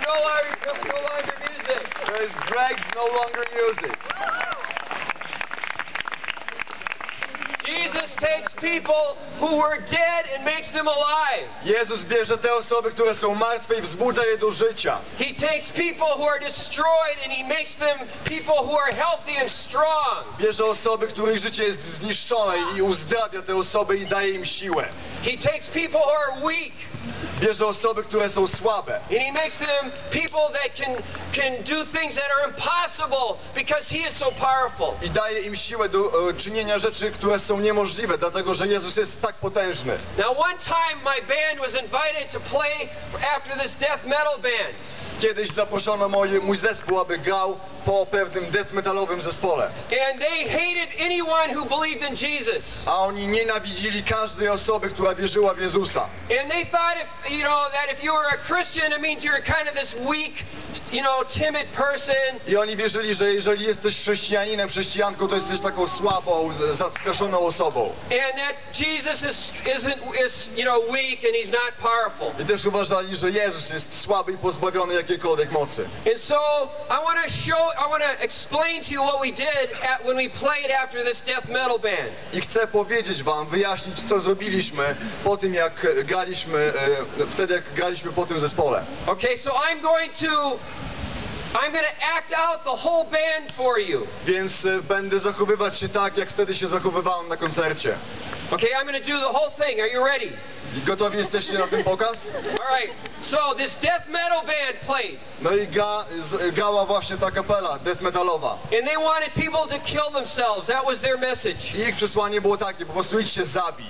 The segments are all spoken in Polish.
no longer music. To jest Greg's no longer music. Jesus takes people who were dead and makes them alive. Jezus bierze te osoby, które są martwe i wzbudza je do życia. He takes people who are destroyed and he makes them people who are healthy and strong. Bierze osoby, których życie jest zniszczone i uzdrawia te osoby i daje im siłę. He takes people who are weak. Bierze osoby, które są słabe. And he makes them people that can do things that are impossible because he is so powerful. I daje im siłę do czynienia rzeczy, które są niemożliwe, dlatego że Jezus jest tak potężny. Now one time my band was invited to play after this death metal band. Kiedyś zaproszono mój zespół, aby grał po pewnym death metalowym zespole. And they hated anyone who believed in Jesus. A oni nienawidzili każdej osoby, która wierzyła w Jezusa. And they thought that if you were a Christian, it means you're kind of this weak, timid person. I oni wierzyli, że jeżeli jesteś chrześcijaninem, chrześcijanką, to jesteś taką słabą, zastraszoną osobą. And that Jesus is weak and he's not powerful. I też uważali, że Jezus jest słaby i pozbawiony jakiejkolwiek mocy. And so I want to explain to you what we did when we played after this death metal band. I chcę powiedzieć wam, wyjaśnić, co zrobiliśmy po tym, jak graliśmy, wtedy jak graliśmy po tym zespole. Okay, so I'm going to act out the whole band for you. Więc będę zachowywać się tak, jak wtedy się zachowywałem na koncercie. Okay, I'm going to do the whole thing. Are you ready? I gotowi jesteście na ten pokaz? All right. So this death metal band played. No i grała właśnie ta kapela death metalowa. And they wanted people to kill themselves. That was their message. I ich przesłanie było takie, po prostu idź się zabij.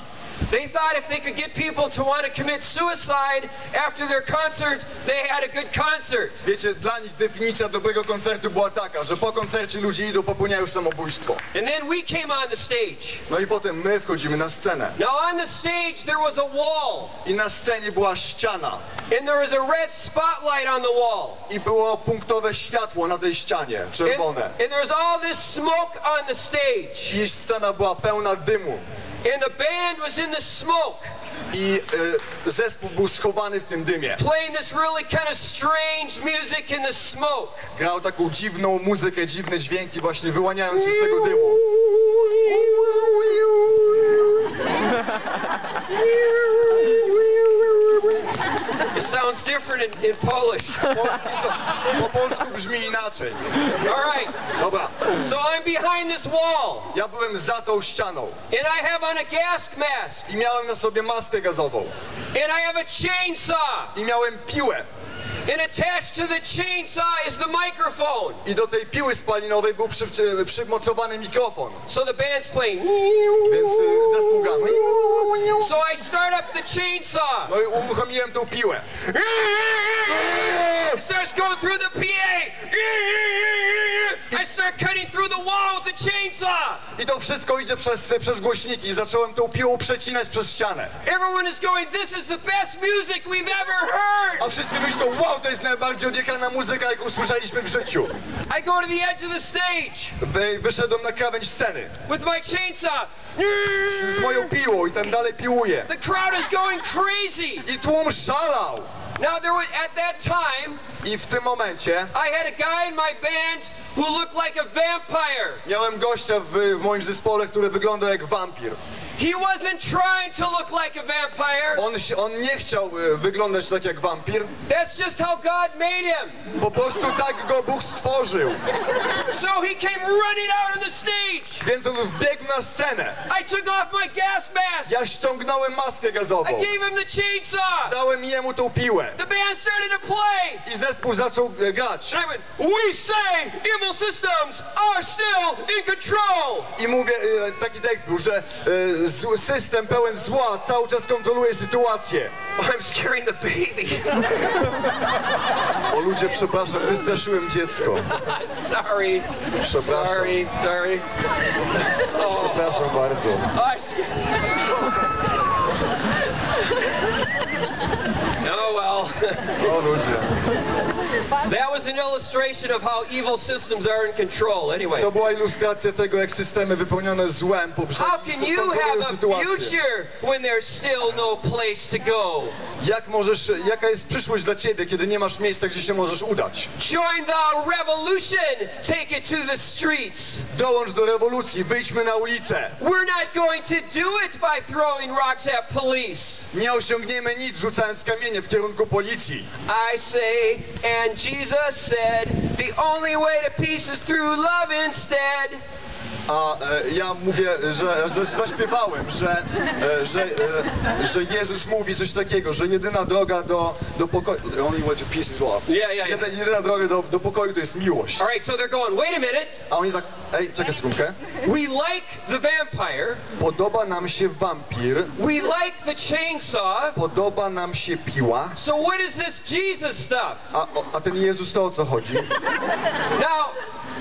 They thought if they could get people to want to commit suicide after their concert, they had a good concert. Wiecie, dla nich definicja dobrego koncertu była taka, że po koncercie ludzie idą, popełniają samobójstwo. And then we came on the stage. No i potem my wchodzimy na scenę. Now on the stage there was a wall. I na scenie była ściana. And there was a red spotlight on the wall. I było punktowe światło na tej ścianie, czerwone. And there was all this smoke on the stage. I scena była pełna dymu. And the band was in the smoke. I zespół był schowany w tym dymie. Playing this really kind of strange music in the smoke. Grał taką dziwną muzykę, dziwne dźwięki właśnie wyłaniając się z tego dymu. It sounds different in Polish. Po polsku brzmi inaczej. All right. Dobra. So I'm behind this wall. Ja byłem za tą ścianą. And I have on a gas mask. I miałem na sobie maskę gazową. And I have a chainsaw. I miałem piłę. And attached to the chainsaw is the microphone. I do tej piły spalinowej był przymocowany mikrofon. So the band's playing. Więc zespół grał. So I start up the chainsaw. No i uruchomiłem tą piłę. It starts going through the PA. I start cutting through the wall with the chainsaw. I to wszystko idzie przez głośniki. I zacząłem tą piłą przecinać przez ścianę. Everyone is going, this is the best music we've ever heard. A wszyscy myślą, wow, to jest najbardziej odjechana muzyka, jaką słyszeliśmy w życiu. I go to the edge of the stage. Wyszedłem na krawędź sceny. With my chainsaw. Z moją piłą i tam dalej piłuję. The crowd is going crazy. I tłum szalał. Now there was, at that time, I w tym momencie I had a guy in my band who looked like a vampire. miałem gościa w moim zespole, który wyglądał jak wampir. He wasn't trying to look like a vampire. On nie chciał wyglądać tak jak wampir. That's just how God made him. Po prostu tak go Bóg stworzył. So he came running out on the stage. Więc on wbiegł na scenę. I took off my gas mask. Ja ściągnąłem maskę gazową. I gave him the chainsaw. Dałem jemu tą piłę. The band started to play. I zespół zaczął grać. And I went, we say evil systems are still in control. I mówię, taki tekst był, że system pełen zła cały czas kontroluje sytuację. I'm scaring the baby. O ludzie, przepraszam, wystraszyłem dziecko. Sorry. Przepraszam. Sorry. Oh. Przepraszam bardzo. Oh well. Oh. O ludzie. That was an illustration of how evil systems are in control. Anyway. To była ilustracja tego, jak systemy wypełnione złem poprzez How can you have a sytuację. future when there's still no place to go? Jaka jest przyszłość dla ciebie, kiedy nie masz miejsca, gdzie się możesz udać? Join the revolution. Take it to the streets. Dołącz do rewolucji, wyjdźmy na ulicę. We're not going to do it by throwing rocks at police. Nie osiągniemy nic, rzucając kamienie w kierunku policji. I say, and Jesus said, the only way to peace is through love instead. A ja mówię, że zaśpiewałem, że Jezus mówi coś takiego, że jedyna droga do pokoju... Only way to peace is love. Yeah. Jedyna droga do pokoju to jest miłość. All right, so they're going, wait a minute. A oni tak, czekaj sekundkę. We like the vampire. Podoba nam się wampir. We like the chainsaw. Podoba nam się piła. So what is this Jesus stuff? A ten Jezus to o co chodzi? Now,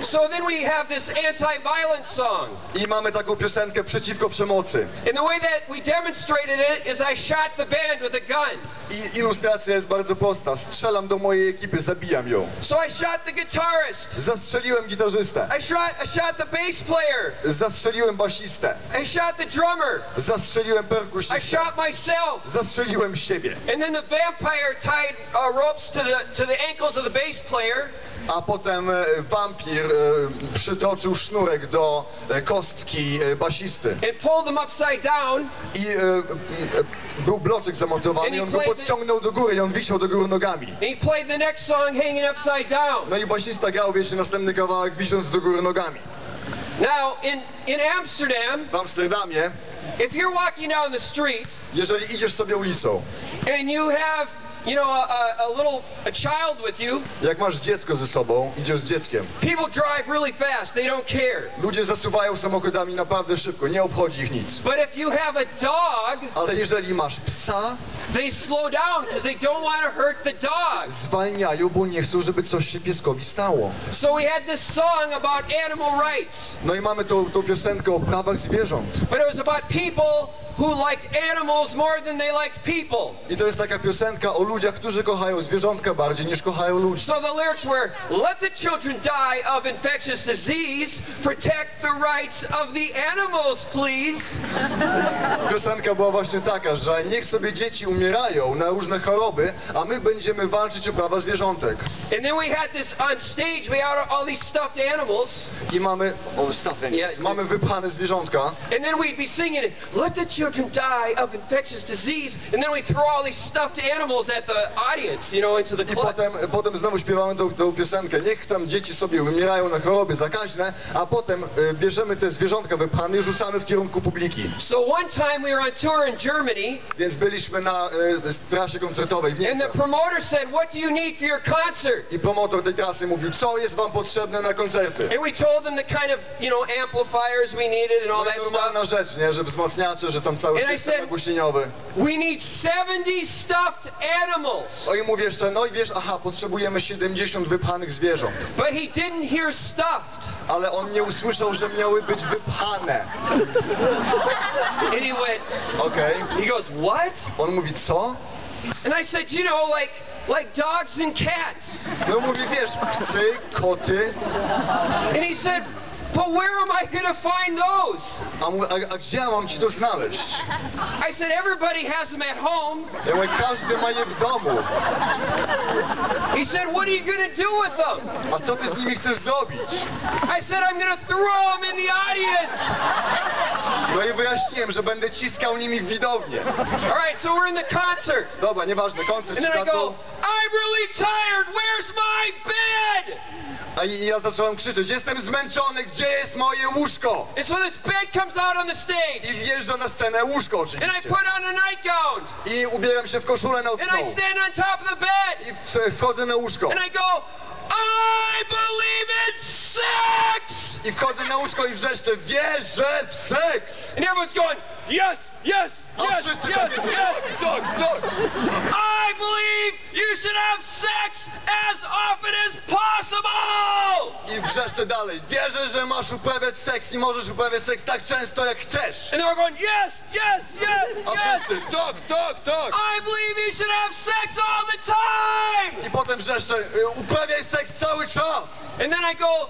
so then we have this anti-violence song. I mamy taką piosenkę przeciwko przemocy. And the way that we demonstrated it is I shot the band with a gun. I ilustracja jest bardzo prosta. Strzelam do mojej ekipy, zabijam ją. So I shot the guitarist. Zastrzeliłem gitarzystę. I shot the bass player. Zastrzeliłem basistę. I shot the drummer. Zastrzeliłem I perkusistę. shot myself. Zastrzeliłem siebie. And then the vampire tied ropes to the ankles of the bass player. A potem wampir przytoczył sznurek do kostki basisty. And pulled them upside down. I był bloczek zamontowany i on go podciągnął do góry i on wisiał do góry nogami. And he played the next song hanging upside down. No i basista grał, wiecie, następny kawałek wisząc do góry nogami. Now, in Amsterdam, W Amsterdamie, if you're walking down the street, jeżeli idziesz sobie ulicą, and you have, you know, a child with you, jak masz dziecko ze sobą, idziesz z dzieckiem, people drive really fast. They don't care. ludzie zasuwają samochodami naprawdę szybko, nie obchodzi ich nic. But if you have a dog, Ale jeżeli masz psa, they slow down because they don't want to hurt the dog. zwalniają, bo nie chcą, żeby coś się pieskowi stało. So we had this song about animal rights. No i mamy tą piosenkę o prawach zwierząt. But it was about people who liked animals more than they liked people. I to jest taka piosenka o ludziach, którzy kochają zwierzątka bardziej niż kochają ludzi. So the lyrics were, let the children die of infectious disease, protect the rights of the animals, please. Piosenka była właśnie taka, że niech sobie dzieci umierają na różne choroby, a my będziemy walczyć o prawa zwierzątek. And then we had this on stage, we had all these stuffed animals. I mamy mamy wypchane zwierzątka. And then we'd be singing, let the children die of infectious disease, and then we throw all these stuffed animals at the audience, you know, into the I club. potem znowu śpiewamy tą piosenkę. Niech tam dzieci sobie umierają na choroby zakaźne, a potem bierzemy te zwierzątka wypchane i rzucamy w kierunku publiki. So one time we were on tour in Germany. Więc byliśmy na trasie koncertowej w And the Niemczech. promoter said, what do you need for your concert? I promotor tej trasy mówił, co jest wam potrzebne na koncerty. And we told them the kind of, you know, amplifiers we needed and all that stuff. Normalna rzecz, nie? Że wzmacniacze, że tam cały And I system said, nagłośnieniowy. We need 70 stuffed animals. O i mówię jeszcze, no i wiesz, potrzebujemy 70 wypchanych zwierząt. But he didn't hear stuffed. Ale on nie usłyszał, że miały być wypchane. And he went, Okej. he goes, what? On mówi, co? And I said, you know, like dogs and cats. No mówi, wiesz, psy, koty. And he said, but where am I going to find those? A mówi, a gdzie ja mam ci to znaleźć? I said, everybody has them at home. Ja mówię, każdy ma je w domu. He said, what are you going to do with them? A co ty z nimi chcesz zrobić? I said, I'm going to throw them in the audience. No i wyjaśniłem, że będę ciskał nimi w widownię. All right, so we're in the concert. Dobra, nieważne, koncert And się then I go, zaczął. I'm really tired. Where's my bed? A ja zacząłem krzyczeć, jestem zmęczony, gdzie jest moje łóżko? And so this bed comes out on the stage. I wjeżdża na scenę łóżko And I oczywiście. put on a nightgown. I ubieram się w koszulę And I nocną. stand on top of the bed. I wchodzę na łóżko. And I go, I believe in sex. I wchodzę na łóżko i wrzeszczę, wierzę w seks! And everyone's going, yes, yes, A yes, wszyscy yes, tak, yes. tak. I believe you should have sex as often as possible. I wrzeszczę dalej, wierzę, że masz uprawiać seks i możesz uprawiać seks tak często jak chcesz. And they were going, yes, yes, yes, A yes. wszyscy, tak. I believe you should have sex all the time. wrzeszczę, uprawiaj seks cały czas. And then I go,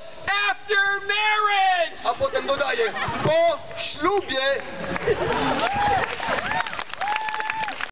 after marriage! A potem dodaję, po ślubie